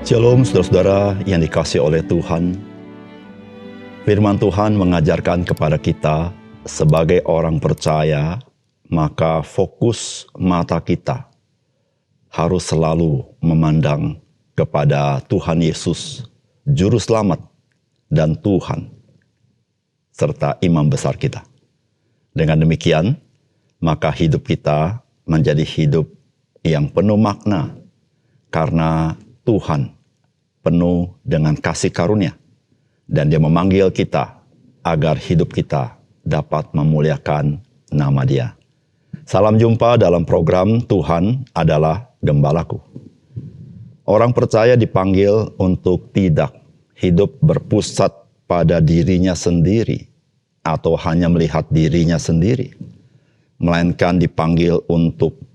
Shalom saudara-saudara yang dikasihi oleh Tuhan. Firman Tuhan mengajarkan kepada kita sebagai orang percaya, maka fokus mata kita harus selalu memandang kepada Tuhan Yesus, Juru Selamat dan Tuhan, serta Imam besar kita. Dengan demikian, maka hidup kita menjadi hidup yang penuh makna, karena Tuhan penuh dengan kasih karunia, dan Dia memanggil kita agar hidup kita dapat memuliakan nama Dia. Salam jumpa dalam program Tuhan adalah Gembalaku. Orang percaya dipanggil untuk tidak hidup berpusat pada dirinya sendiri atau hanya melihat dirinya sendiri, melainkan dipanggil untuk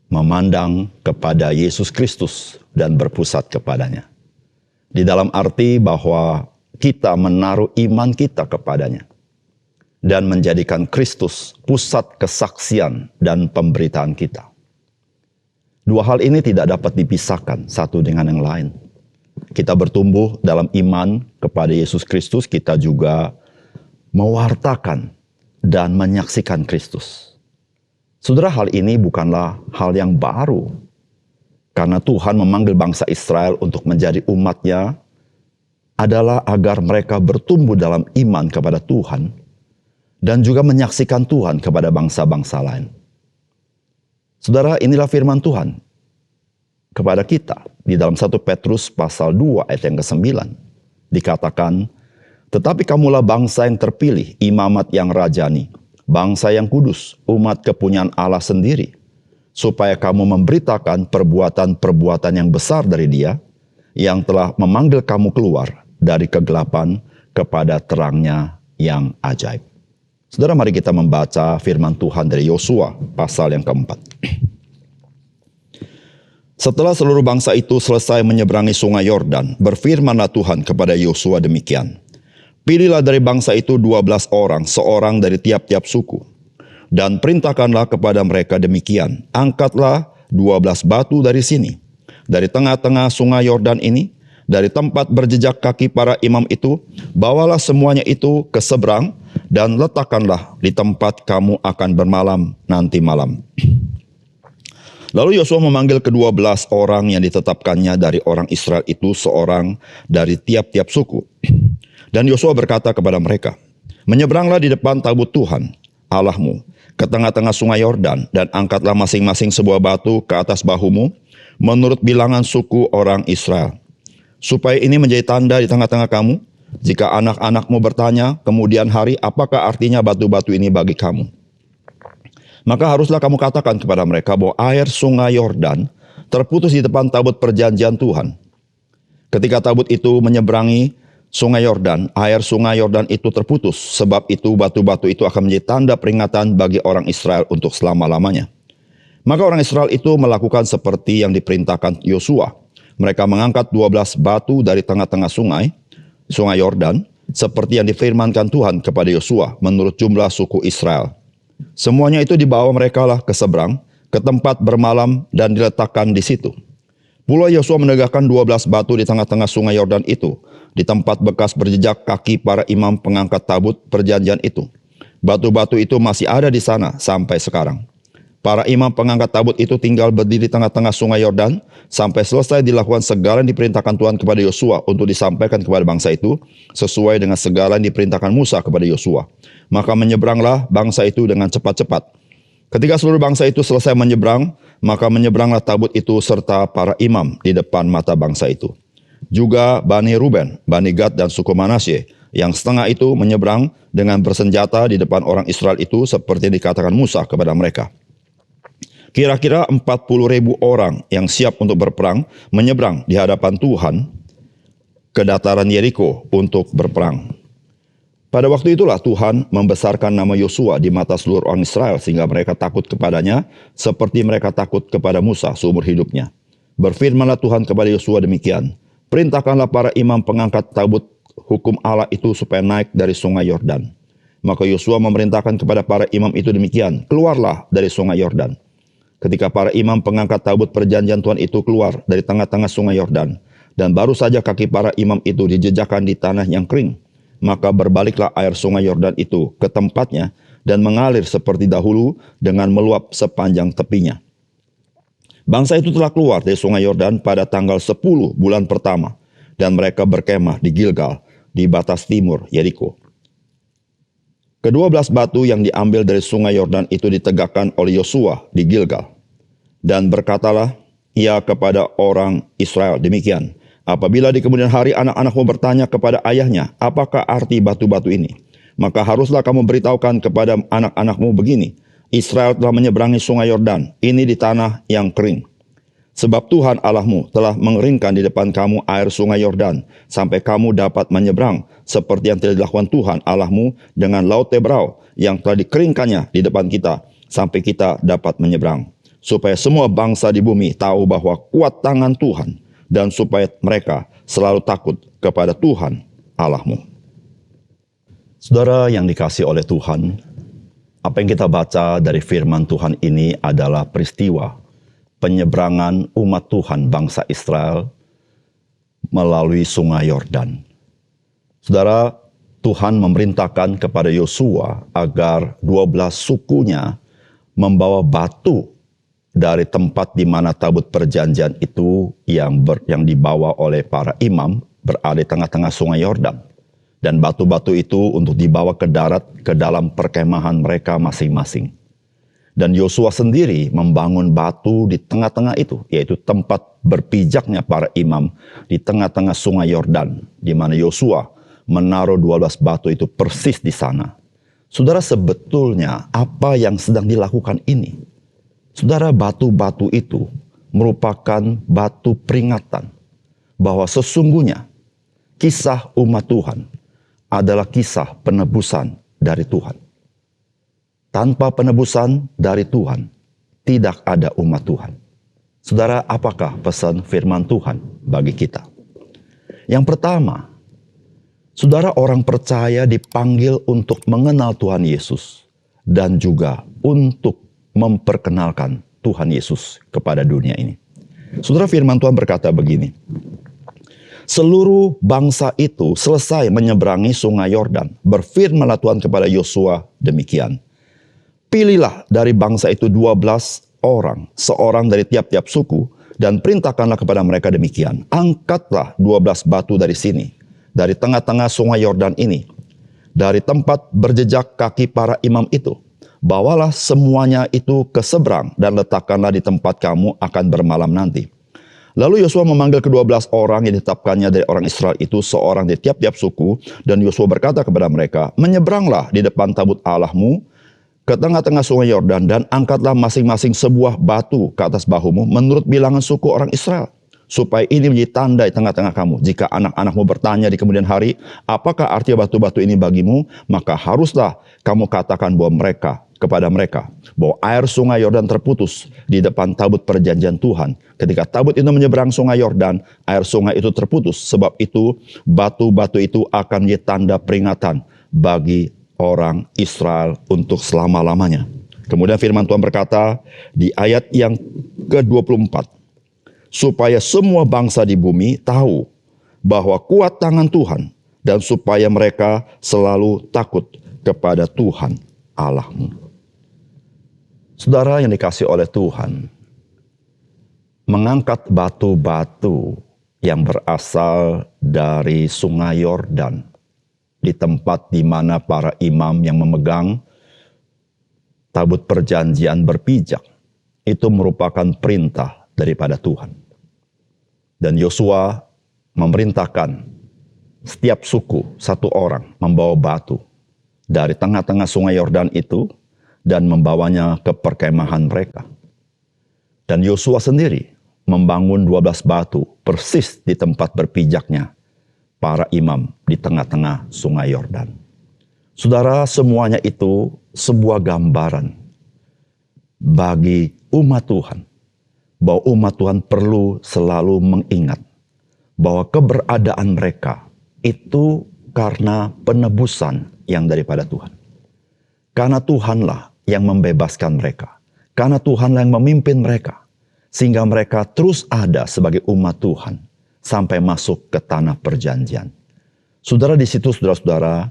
memandang kepada Yesus Kristus dan berpusat kepadanya. Di dalam arti bahwa kita menaruh iman kita kepadanya dan menjadikan Kristus pusat kesaksian dan pemberitaan kita. Dua hal ini tidak dapat dipisahkan satu dengan yang lain. Kita bertumbuh dalam iman kepada Yesus Kristus, kita juga mewartakan dan menyaksikan Kristus. Saudara, hal ini bukanlah hal yang baru. Karena Tuhan memanggil bangsa Israel untuk menjadi umat-Nya adalah agar mereka bertumbuh dalam iman kepada Tuhan dan juga menyaksikan Tuhan kepada bangsa-bangsa lain. Saudara, inilah firman Tuhan kepada kita di dalam 1 Petrus pasal 2 ayat yang ke-9. Dikatakan, "Tetapi kamulah bangsa yang terpilih, imamat yang rajani, bangsa yang kudus, umat kepunyaan Allah sendiri, supaya kamu memberitakan perbuatan-perbuatan yang besar dari Dia, yang telah memanggil kamu keluar dari kegelapan kepada terang-Nya yang ajaib." Saudara, mari kita membaca firman Tuhan dari Yosua pasal yang keempat. Setelah seluruh bangsa itu selesai menyeberangi sungai Yordan, berfirmanlah Tuhan kepada Yosua demikian, "Pilihlah dari bangsa itu 12 orang, seorang dari tiap-tiap suku. Dan perintahkanlah kepada mereka demikian, angkatlah 12 batu dari sini, dari tengah-tengah sungai Yordan ini, dari tempat berjejak kaki para imam itu, bawalah semuanya itu ke seberang, dan letakkanlah di tempat kamu akan bermalam nanti malam." Lalu Yosua memanggil ke-12 orang yang ditetapkannya dari orang Israel itu, seorang dari tiap-tiap suku. Dan Yosua berkata kepada mereka, "Menyeberanglah di depan tabut Tuhan, Allahmu, ke tengah-tengah sungai Yordan, dan angkatlah masing-masing sebuah batu ke atas bahumu, menurut bilangan suku orang Israel. Supaya ini menjadi tanda di tengah-tengah kamu, jika anak-anakmu bertanya kemudian hari, apakah artinya batu-batu ini bagi kamu? Maka haruslah kamu katakan kepada mereka bahwa air sungai Yordan terputus di depan tabut perjanjian Tuhan. Ketika tabut itu menyeberangi sungai Yordan, air sungai Yordan itu terputus. Sebab itu batu-batu itu akan menjadi tanda peringatan bagi orang Israel untuk selama-lamanya." Maka orang Israel itu melakukan seperti yang diperintahkan Yosua. Mereka mengangkat 12 batu dari tengah-tengah sungai Yordan, seperti yang difirmankan Tuhan kepada Yosua menurut jumlah suku Israel. Semuanya itu dibawa merekalah ke seberang, ke tempat bermalam, dan diletakkan di situ. Pula Yosua menegakkan 12 batu di tengah-tengah sungai Yordan itu, di tempat bekas berjejak kaki para imam pengangkat tabut perjanjian itu. Batu-batu itu masih ada di sana sampai sekarang. Para imam pengangkat tabut itu tinggal berdiri di tengah-tengah sungai Yordan, sampai selesai dilakukan segala yang diperintahkan Tuhan kepada Yosua untuk disampaikan kepada bangsa itu, sesuai dengan segala yang diperintahkan Musa kepada Yosua. Maka menyeberanglah bangsa itu dengan cepat-cepat. Ketika seluruh bangsa itu selesai menyeberang, maka menyeberanglah tabut itu serta para imam di depan mata bangsa itu. Juga Bani Ruben, Bani Gad, dan suku Manasye, yang setengah itu menyeberang dengan bersenjata di depan orang Israel itu, seperti yang dikatakan Musa kepada mereka. Kira-kira 40.000 orang yang siap untuk berperang menyeberang di hadapan Tuhan ke dataran Yeriko untuk berperang. Pada waktu itulah Tuhan membesarkan nama Yosua di mata seluruh orang Israel, sehingga mereka takut kepadanya seperti mereka takut kepada Musa seumur hidupnya. Berfirmanlah Tuhan kepada Yosua demikian, "Perintahkanlah para imam pengangkat tabut hukum Allah itu supaya naik dari sungai Yordan." Maka Yosua memerintahkan kepada para imam itu demikian, "Keluarlah dari sungai Yordan." ketika para imam pengangkat tabut perjanjian Tuhan itu keluar dari tengah-tengah sungai Yordan, dan baru saja kaki para imam itu dijejakkan di tanah yang kering, maka berbaliklah air sungai Yordan itu ke tempatnya dan mengalir seperti dahulu dengan meluap sepanjang tepinya. Bangsa itu telah keluar dari sungai Yordan pada tanggal 10 bulan pertama, dan mereka berkemah di Gilgal, di batas timur Yeriko. Ke-12 batu yang diambil dari sungai Yordan itu ditegakkan oleh Yosua di Gilgal. Dan berkatalah ia kepada orang Israel demikian, apabila di kemudian hari anak-anakmu bertanya kepada ayahnya, apakah arti batu-batu ini? Maka haruslah kamu beritahukan kepada anak-anakmu begini, Israel telah menyeberangi sungai Yordan, ini di tanah yang kering. Sebab Tuhan Allahmu telah mengeringkan di depan kamu air sungai Yordan, sampai kamu dapat menyeberang, seperti yang telah dilakukan Tuhan Allahmu dengan Laut Tebrau, yang telah dikeringkannya di depan kita, sampai kita dapat menyeberang. Supaya semua bangsa di bumi tahu bahwa kuat tangan Tuhan, dan supaya mereka selalu takut kepada Tuhan Allahmu. Saudara yang dikasihi oleh Tuhan, apa yang kita baca dari firman Tuhan ini adalah peristiwa penyeberangan umat Tuhan bangsa Israel melalui sungai Yordan. Saudara, Tuhan memerintahkan kepada Yosua agar 12 sukunya membawa batu dari tempat di mana tabut perjanjian itu yang dibawa oleh para imam berada di tengah-tengah sungai Yordan. Dan batu-batu itu untuk dibawa ke darat ke dalam perkemahan mereka masing-masing. Dan Yosua sendiri membangun batu di tengah-tengah itu, yaitu tempat berpijaknya para imam di tengah-tengah sungai Yordan, di mana Yosua menaruh 12 batu itu persis di sana. Saudara, sebetulnya apa yang sedang dilakukan ini? Saudara, batu-batu itu merupakan batu peringatan bahwa sesungguhnya kisah umat Tuhan adalah kisah penebusan dari Tuhan. Tanpa penebusan dari Tuhan, tidak ada umat Tuhan. Saudara, apakah pesan firman Tuhan bagi kita? Yang pertama, saudara, orang percaya dipanggil untuk mengenal Tuhan Yesus dan juga untuk memperkenalkan Tuhan Yesus kepada dunia ini. Saudara, firman Tuhan berkata begini, seluruh bangsa itu selesai menyeberangi sungai Yordan. Berfirmanlah Tuhan kepada Yosua demikian, pilihlah dari bangsa itu 12 orang, seorang dari tiap-tiap suku, dan perintahkanlah kepada mereka demikian, angkatlah 12 batu dari sini, dari tengah-tengah sungai Yordan ini, dari tempat berjejak kaki para imam itu. Bawalah semuanya itu ke seberang dan letakkanlah di tempat kamu akan bermalam nanti. Lalu Yosua memanggil ke-12 orang yang ditetapkannya dari orang Israel itu, seorang di tiap-tiap suku, dan Yosua berkata kepada mereka, menyeberanglah di depan tabut Allahmu ke tengah-tengah sungai Yordan, dan angkatlah masing-masing sebuah batu ke atas bahumu menurut bilangan suku orang Israel, supaya ini menjadi tanda di tengah-tengah kamu. Jika anak-anakmu bertanya di kemudian hari, apakah arti batu-batu ini bagimu, maka haruslah kamu katakan kepada mereka bahwa air sungai Yordan terputus di depan tabut perjanjian Tuhan. Ketika tabut itu menyeberang sungai Yordan, air sungai itu terputus. Sebab itu batu-batu itu akan menjadi tanda peringatan bagi orang Israel untuk selama-lamanya. Kemudian firman Tuhan berkata di ayat yang ke-24, supaya semua bangsa di bumi tahu bahwa kuat tangan Tuhan, dan supaya mereka selalu takut kepada Tuhan Allahmu. Saudara yang dikasihi oleh Tuhan, mengangkat batu-batu yang berasal dari sungai Yordan di tempat di mana para imam yang memegang tabut perjanjian berpijak, itu merupakan perintah daripada Tuhan. Dan Yosua memerintahkan setiap suku satu orang membawa batu dari tengah-tengah sungai Yordan itu dan membawanya ke perkemahan mereka. Dan Yosua sendiri membangun 12 batu persis di tempat berpijaknya para imam di tengah-tengah sungai Yordan. Saudara, semuanya itu sebuah gambaran bagi umat Tuhan, bahwa umat Tuhan perlu selalu mengingat bahwa keberadaan mereka itu karena penebusan yang daripada Tuhan. Karena Tuhanlah yang membebaskan mereka. Karena Tuhanlah yang memimpin mereka. Sehingga mereka terus ada sebagai umat Tuhan. Sampai masuk ke tanah perjanjian. Saudara, di situ saudara-saudara,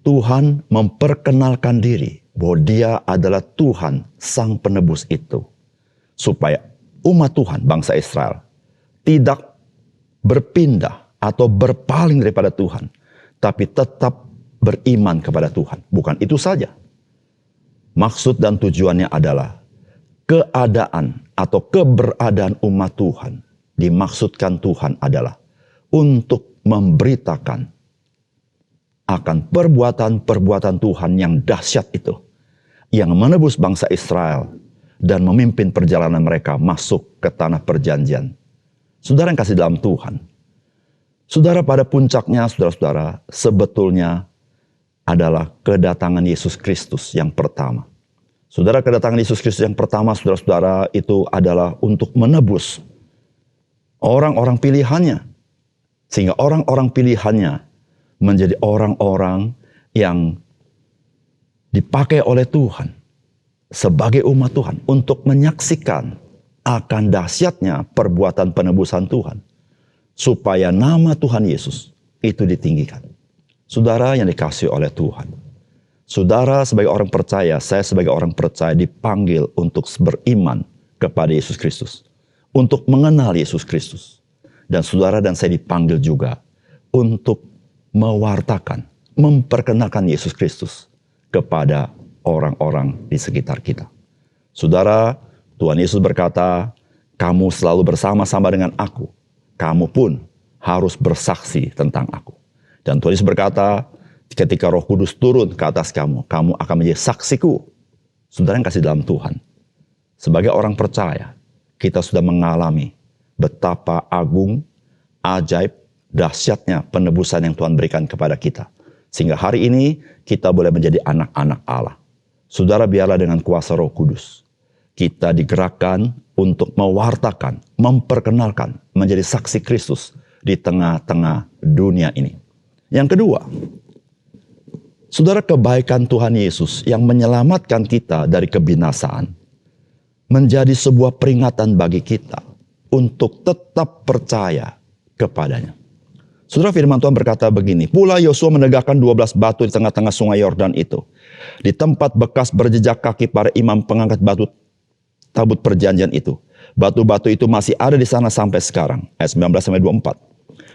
Tuhan memperkenalkan diri bahwa Dia adalah Tuhan Sang Penebus itu. Supaya umat Tuhan, bangsa Israel, tidak berpindah atau berpaling daripada Tuhan. Tapi tetap beriman kepada Tuhan. Bukan itu saja. Maksud dan tujuannya adalah keadaan atau keberadaan umat Tuhan. Dimaksudkan Tuhan adalah untuk memberitakan akan perbuatan-perbuatan Tuhan yang dahsyat itu. Yang menebus bangsa Israel dan memimpin perjalanan mereka masuk ke tanah perjanjian. Saudara yang kasih dalam Tuhan. Saudara, pada puncaknya saudara-saudara sebetulnya adalah kedatangan Yesus Kristus yang pertama. Saudara, kedatangan Yesus Kristus yang pertama saudara-saudara itu adalah untuk menebus orang-orang pilihannya. Sehingga orang-orang pilihannya menjadi orang-orang yang dipakai oleh Tuhan sebagai umat Tuhan untuk menyaksikan akan dahsyatnya perbuatan penebusan Tuhan. Supaya nama Tuhan Yesus itu ditinggikan. Saudara yang dikasihi oleh Tuhan. Saudara sebagai orang percaya, saya sebagai orang percaya dipanggil untuk beriman kepada Yesus Kristus. Untuk mengenal Yesus Kristus. Dan saudara dan saya dipanggil juga untuk mewartakan, memperkenalkan Yesus Kristus kepada orang-orang di sekitar kita. Saudara, Tuhan Yesus berkata, kamu selalu bersama-sama dengan aku. Kamu pun harus bersaksi tentang aku. Dan Tuhan Yesus berkata, ketika Roh Kudus turun ke atas kamu, kamu akan menjadi saksiku. Saudara yang kasih dalam Tuhan. Sebagai orang percaya, kita sudah mengalami betapa agung, ajaib, dahsyatnya penebusan yang Tuhan berikan kepada kita. Sehingga hari ini kita boleh menjadi anak-anak Allah. Saudara, biarlah dengan kuasa Roh Kudus, kita digerakkan untuk mewartakan, memperkenalkan, menjadi saksi Kristus di tengah-tengah dunia ini. Yang kedua, saudara, kebaikan Tuhan Yesus yang menyelamatkan kita dari kebinasaan menjadi sebuah peringatan bagi kita untuk tetap percaya kepadanya. Saudara, firman Tuhan berkata begini, pula Yosua menegakkan 12 batu di tengah-tengah sungai Yordan itu. Di tempat bekas berjejak kaki para imam pengangkat batu tabut perjanjian itu. Batu-batu itu masih ada di sana sampai sekarang. Ayat 19-24.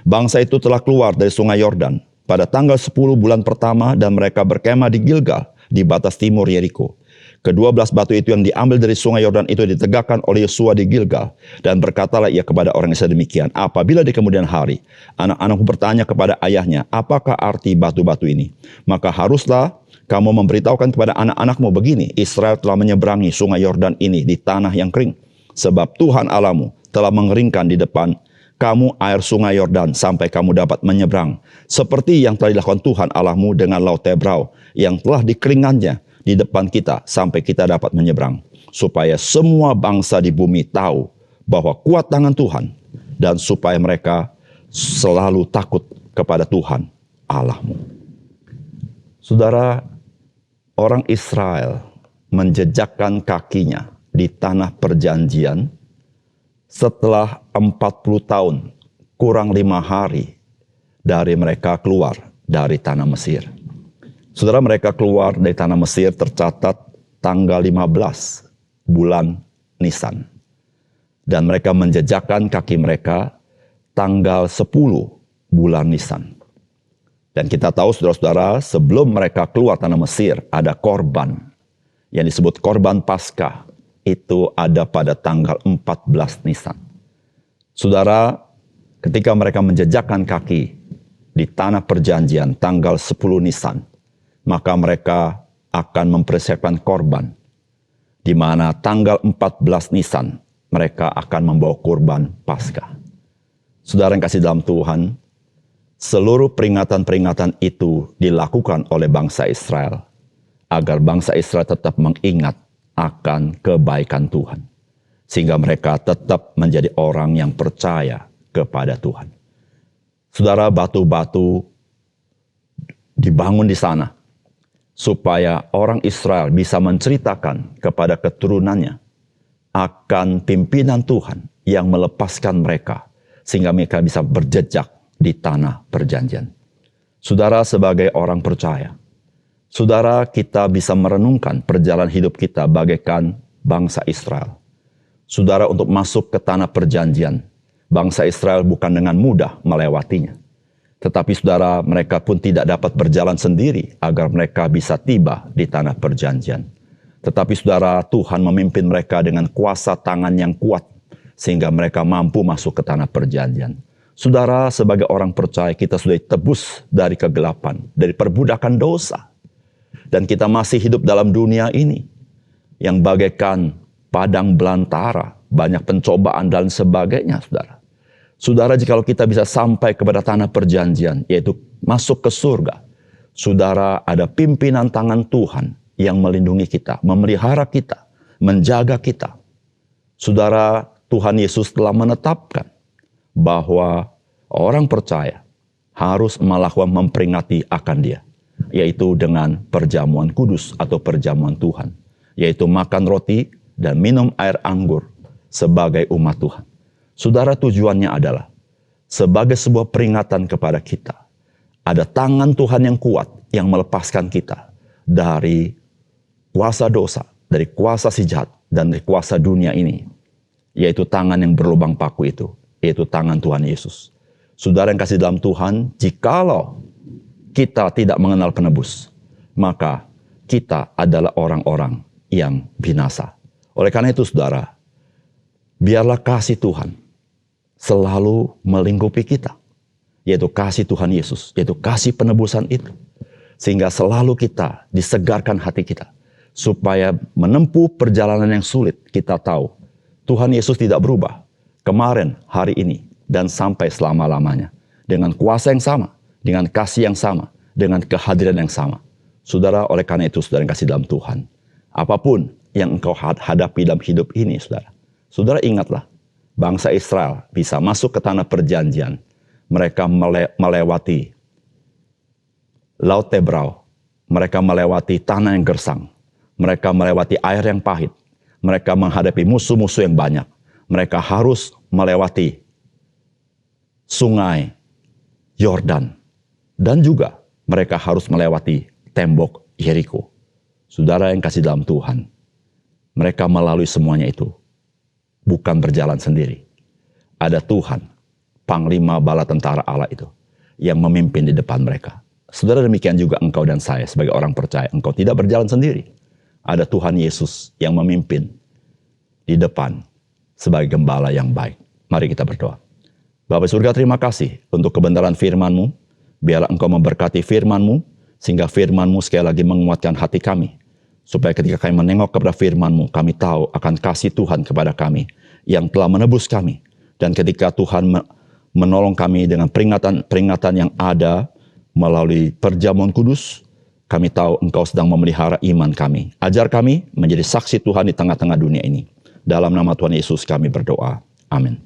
Bangsa itu telah keluar dari sungai Yordan pada tanggal 10 bulan pertama dan mereka berkemah di Gilgal di batas timur Yeriko. Ke-12 batu itu yang diambil dari sungai Yordan itu ditegakkan oleh Yosua di Gilgal. Dan berkatalah ia kepada orang Israel demikian. Apabila di kemudian hari, anak-anakku bertanya kepada ayahnya, apakah arti batu-batu ini? Maka haruslah kamu memberitahukan kepada anak-anakmu begini, Israel telah menyeberangi sungai Yordan ini di tanah yang kering. Sebab Tuhan Allahmu telah mengeringkan di depan kamu air sungai Yordan sampai kamu dapat menyeberang. Seperti yang telah dilakukan Tuhan Allahmu dengan Laut Tebrau yang telah dikeringkannya di depan kita sampai kita dapat menyeberang. Supaya semua bangsa di bumi tahu bahwa kuat tangan Tuhan dan supaya mereka selalu takut kepada Tuhan Allahmu. Saudara, orang Israel menjejakkan kakinya di tanah perjanjian setelah 40 tahun, kurang 5 hari dari mereka keluar dari tanah Mesir. Saudara, mereka keluar dari tanah Mesir tercatat tanggal 15 bulan Nisan. Dan mereka menjejakkan kaki mereka tanggal 10 bulan Nisan. Dan kita tahu saudara-saudara, sebelum mereka keluar tanah Mesir ada korban yang disebut korban Paskah. Itu ada pada tanggal 14 Nisan. Saudara, ketika mereka menjejakkan kaki di tanah perjanjian tanggal 10 Nisan, maka mereka akan mempersiapkan korban. Di mana tanggal 14 Nisan mereka akan membawa korban Paskah. Saudara yang kasih dalam Tuhan, seluruh peringatan-peringatan itu dilakukan oleh bangsa Israel agar bangsa Israel tetap mengingat akan kebaikan Tuhan. Sehingga mereka tetap menjadi orang yang percaya kepada Tuhan. Saudara, batu-batu dibangun di sana supaya orang Israel bisa menceritakan kepada keturunannya akan pimpinan Tuhan yang melepaskan mereka sehingga mereka bisa berjejak di tanah perjanjian. Saudara, sebagai orang percaya, saudara, kita bisa merenungkan perjalanan hidup kita bagaikan bangsa Israel. Saudara, untuk masuk ke tanah perjanjian, bangsa Israel bukan dengan mudah melewatinya. Tetapi saudara, mereka pun tidak dapat berjalan sendiri agar mereka bisa tiba di tanah perjanjian. Tetapi saudara, Tuhan memimpin mereka dengan kuasa tangan yang kuat sehingga mereka mampu masuk ke tanah perjanjian. Saudara, sebagai orang percaya, kita sudah ditebus dari kegelapan, dari perbudakan dosa. Dan kita masih hidup dalam dunia ini yang bagaikan padang belantara, banyak pencobaan dan sebagainya, saudara. Saudara, jikalau kita bisa sampai kepada tanah perjanjian, yaitu masuk ke surga, saudara, ada pimpinan tangan Tuhan yang melindungi kita, memelihara kita, menjaga kita. Saudara, Tuhan Yesus telah menetapkan bahwa orang percaya harus melakukan memperingati akan Dia, yaitu dengan perjamuan kudus atau perjamuan Tuhan, yaitu makan roti dan minum air anggur sebagai umat Tuhan. Saudara, tujuannya adalah sebagai sebuah peringatan kepada kita. Ada tangan Tuhan yang kuat yang melepaskan kita dari kuasa dosa, dari kuasa si jahat, dan dari kuasa dunia ini. Yaitu tangan yang berlubang paku itu, yaitu tangan Tuhan Yesus. Saudara yang kasih dalam Tuhan, jikalau kita tidak mengenal penebus, maka kita adalah orang-orang yang binasa. Oleh karena itu saudara, biarlah kasih Tuhan selalu melingkupi kita, yaitu kasih Tuhan Yesus, yaitu kasih penebusan itu. Sehingga selalu kita disegarkan hati kita, supaya menempuh perjalanan yang sulit, kita tahu Tuhan Yesus tidak berubah, kemarin, hari ini, dan sampai selama-lamanya. Dengan kuasa yang sama, dengan kasih yang sama, dengan kehadiran yang sama. Saudara, oleh karena itu, saudara yang kasih dalam Tuhan, apapun yang engkau hadapi dalam hidup ini, saudara ingatlah, bangsa Israel bisa masuk ke tanah perjanjian. Mereka melewati Laut Tebrau. Mereka melewati tanah yang gersang. Mereka melewati air yang pahit. Mereka menghadapi musuh-musuh yang banyak. Mereka harus melewati sungai Yordan. Dan juga mereka harus melewati tembok Yeriko. Saudara yang kasih dalam Tuhan, mereka melalui semuanya itu bukan berjalan sendiri. Ada Tuhan, Panglima Bala Tentara Allah itu, yang memimpin di depan mereka. Saudara, demikian juga engkau dan saya sebagai orang percaya. Engkau tidak berjalan sendiri. Ada Tuhan Yesus yang memimpin di depan sebagai gembala yang baik. Mari kita berdoa. Bapa surga, terima kasih untuk kebenaran firman-Mu. Biarlah engkau memberkati firman-Mu, sehingga firman-Mu sekali lagi menguatkan hati kami. Supaya ketika kami menengok kepada firman-Mu, kami tahu akan kasih Tuhan kepada kami yang telah menebus kami. Dan ketika Tuhan menolong kami dengan peringatan yang ada melalui perjamuan kudus, kami tahu engkau sedang memelihara iman kami. Ajar kami menjadi saksi Tuhan di tengah-tengah dunia ini. Dalam nama Tuhan Yesus kami berdoa. Amin.